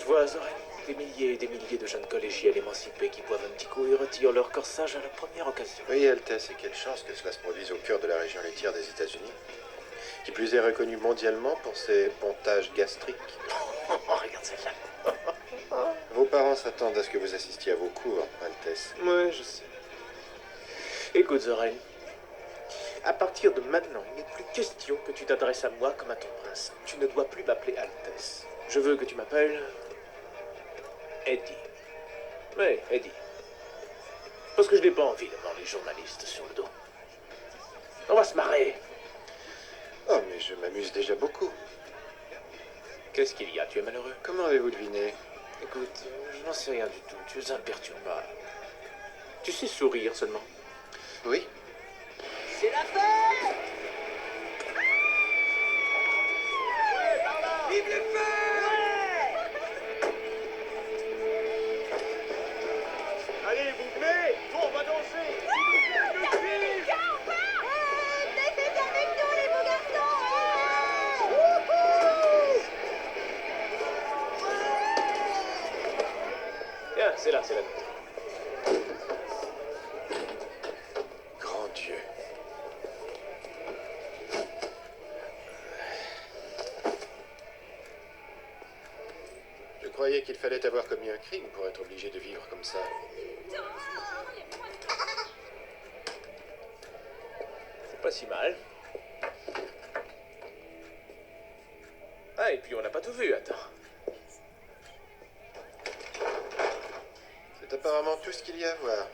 vois, Zoren, des milliers et des milliers de jeunes collégiens émancipés qui boivent un petit coup et retirent leur corsage à la première occasion. Oui, Altesse, et quelle chance que cela se produise au cœur de la région laitière des États-Unis. Qui plus est reconnu mondialement pour ses pontages gastriques. Regarde celle-là. Vos parents s'attendent à ce que vous assistiez à vos cours, Altesse. Ouais, je sais. Écoute, Zoren, à partir de maintenant, il n'est plus question que tu t'adresses à moi comme à ton prince. Tu ne dois plus m'appeler Altesse. Je veux que tu m'appelles Eddie. Oui, Eddie. Parce que je n'ai pas envie d'avoir les journalistes sur le dos. On va se marrer. Oh, mais je m'amuse déjà beaucoup. Qu'est-ce qu'il y a? Tu es malheureux? Comment avez-vous deviné? Écoute, je n'en sais rien du tout. Tu es imperturbable. Tu sais sourire seulement. Oui. C'est la fête! Vive les fêtes! Allez, vous venez! On va danser! Venez fêter avec nous, les beaux garçons! Tiens, c'est là, c'est la note. Grand Dieu. Je croyais qu'il fallait avoir commis un crime pour être obligé de vivre comme ça. C'est pas si mal. Ah, et puis on n'a pas tout vu, attends. C'est apparemment tout ce qu'il y a à voir.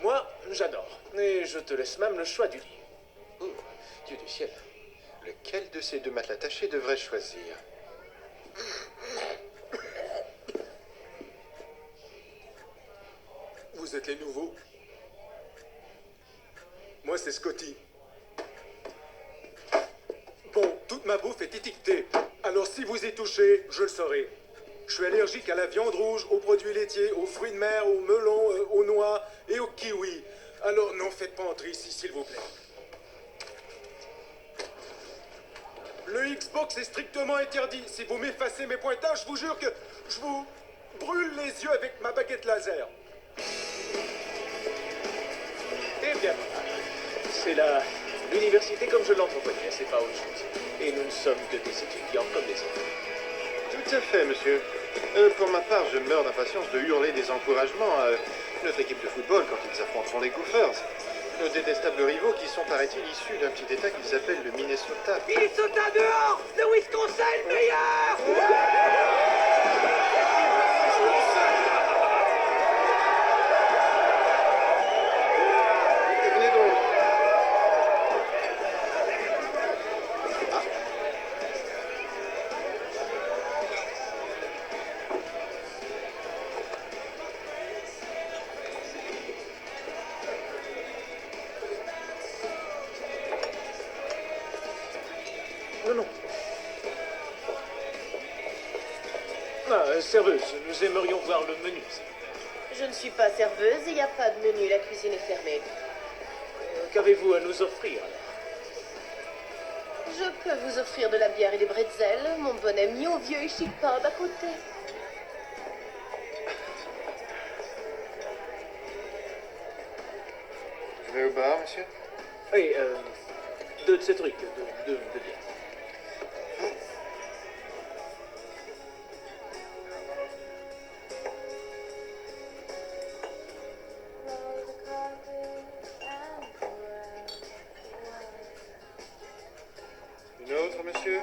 Moi, j'adore. Et je te laisse même le choix du lit. Oh, Dieu du ciel. Lequel de ces deux matelas tachés devrais-je choisir? Vous êtes les nouveaux? Moi, c'est Scotty. Bon, toute ma bouffe est étiquetée. Alors, si vous y touchez, je le saurai. Je suis allergique à la viande rouge, aux produits laitiers, aux fruits de mer, aux melons, aux noix et aux kiwis. Alors, non, faites pas entrer ici, s'il vous plaît. Le Xbox est strictement interdit. Si vous m'effacez mes pointages, je vous jure que je vous brûle les yeux avec ma baguette laser. Eh bien, c'est l'université comme je l'entretenais, c'est pas autre chose. Et nous ne sommes que des étudiants comme des autres. Tout à fait, monsieur. Pour ma part, je meurs d'impatience de hurler des encouragements à notre équipe de football quand ils affronteront les Gophers. Nos détestables rivaux qui sont, paraît-il, issus d'un petit état qu'ils appellent le Minnesota. Minnesota dehors! Le Wisconsin est le meilleur! Et venez donc. Non, non. Ah, serveuse, nous aimerions voir le menu. Je ne suis pas serveuse et il n'y a pas de menu, la cuisine est fermée. Qu'avez-vous à nous offrir, alors? Je peux vous offrir de la bière et des bretzels, mon bon ami, au vieux et chic pub à côté. Je vais au bar, monsieur. Oui, de ces trucs, de bière. Une autre, monsieur?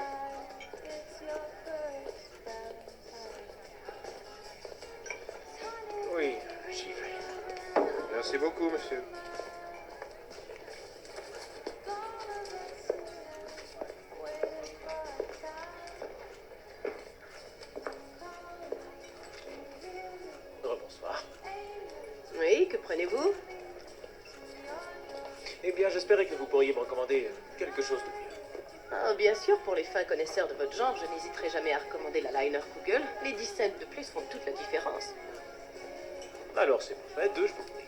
Oui, j'y vais. Merci beaucoup, monsieur. Rebonsoir. Oui, que prenez-vous? Eh bien, j'espérais que vous pourriez me recommander quelque chose de mieux. Ah, bien sûr, pour les fins connaisseurs de votre genre, je n'hésiterai jamais à recommander la liner Google. Les 10 cents de plus font toute la différence. Alors, c'est parfait. Deux, je vous prie.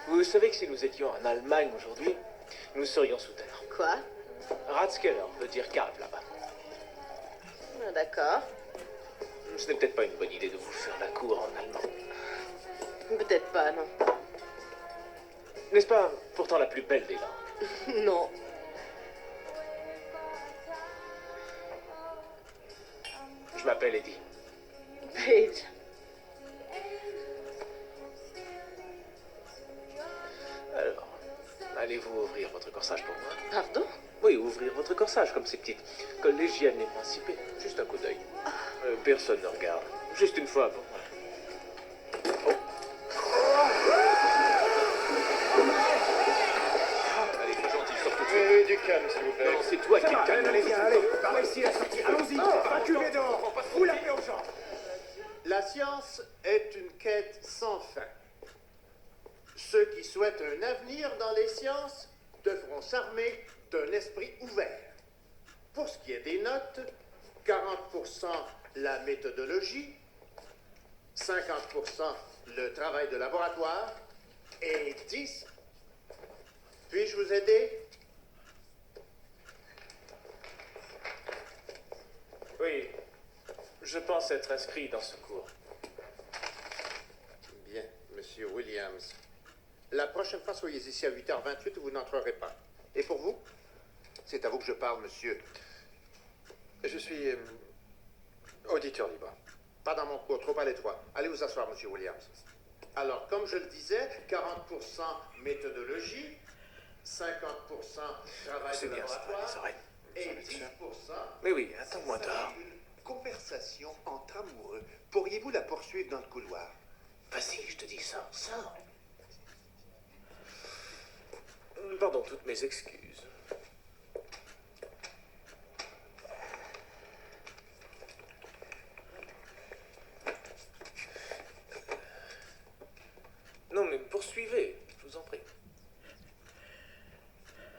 Vous savez que si nous étions en Allemagne aujourd'hui, nous serions sous terre. Quoi? Ratskeller veut dire cave là-bas. Ah, d'accord. Ce n'est peut-être pas une bonne idée de vous faire la cour en allemand. Peut-être pas, non. N'est-ce pas pourtant la plus belle des langues? Non. Je m'appelle Eddie. Paige. Alors, allez-vous ouvrir votre corsage pour moi? Pardon? Oui, ouvrir votre corsage comme ces petites collégiennes émancipées. Juste un coup d'œil. Personne ne regarde. Juste une fois pour moi. Allez, sois gentil, sors tout de suite. Oui, du calme, s'il vous plaît. Non, c'est toi qui es calme. Allez, viens, allez. Par ici, la sortie. Allons-y. Reculez dehors. Vous la paix aux gens. La science est une quête sans fin. Ceux qui souhaitent un avenir dans les sciences devront s'armer d'un esprit ouvert. Pour ce qui est des notes, 40% la méthodologie, 50% le travail de laboratoire et 10. Puis-je vous aider? Oui, je pense être inscrit dans ce cours. Bien, monsieur Williams. La prochaine fois, soyez ici à 8h28 ou vous n'entrerez pas. Et pour vous? C'est à vous que je parle, monsieur. Je suis auditeur libre. Pas dans mon cours, trop à l'étroit. Allez vous asseoir, monsieur Williams. Alors, comme je le disais, 40% méthodologie, 50% travail C'est de bien ça, laboratoire les oreilles. et 10%... Mais oui, attends-moi ça dehors. serait une conversation entre amoureux. Pourriez-vous la poursuivre dans le couloir? Vas-y, je te dis ça, ça. Pardon, toutes mes excuses. Non, mais poursuivez, je vous en prie.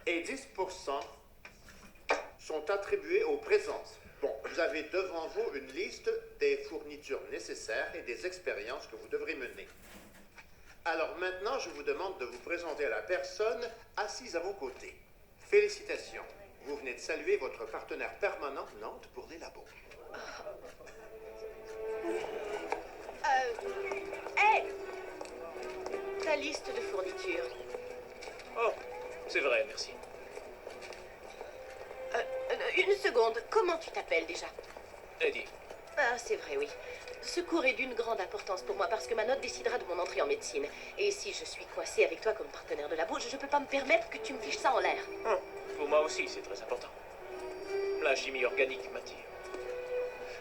Et 10% sont attribués aux présences. Bon, vous avez devant vous une liste des fournitures nécessaires et des expériences que vous devrez mener. Alors maintenant, je vous demande de vous présenter à la personne assise à vos côtés. Félicitations. Vous venez de saluer votre partenaire permanent Nantes pour les labos. Hé! Ta liste de fournitures. Oh, c'est vrai, merci. Une seconde, comment tu t'appelles déjà? Eddie, Ah, c'est vrai, oui. Ce cours est d'une grande importance pour moi parce que ma note décidera de mon entrée en médecine. Et si je suis coincée avec toi comme partenaire de labo, je ne peux pas me permettre que tu me fiches ça en l'air. pour moi aussi, c'est très important. La chimie organique m'attire.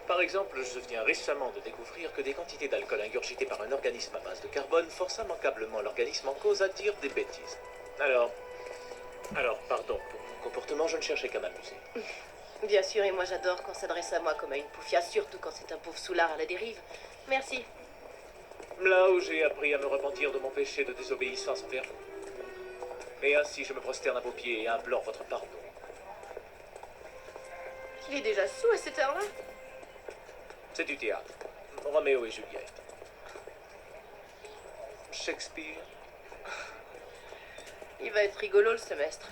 Par exemple, je viens récemment de découvrir que des quantités d'alcool ingurgitées par un organisme à base de carbone forcent immanquablement l'organisme en cause à dire des bêtises. Alors, pardon pour mon comportement, je ne cherchais qu'à m'amuser. Bien sûr, et moi j'adore qu'on s'adresse à moi comme à une poufia, surtout quand c'est un pauvre soulard à la dérive. Merci. Là où j'ai appris à me repentir de mon péché de désobéissance envers vous. Et ainsi, je me prosterne à vos pieds et implore votre pardon. Il est déjà sous à cette heure-là? C'est du théâtre. Roméo et Juliette. Shakespeare. Il va être rigolo le semestre.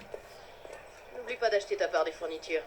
N'oublie pas d'acheter ta part des fournitures.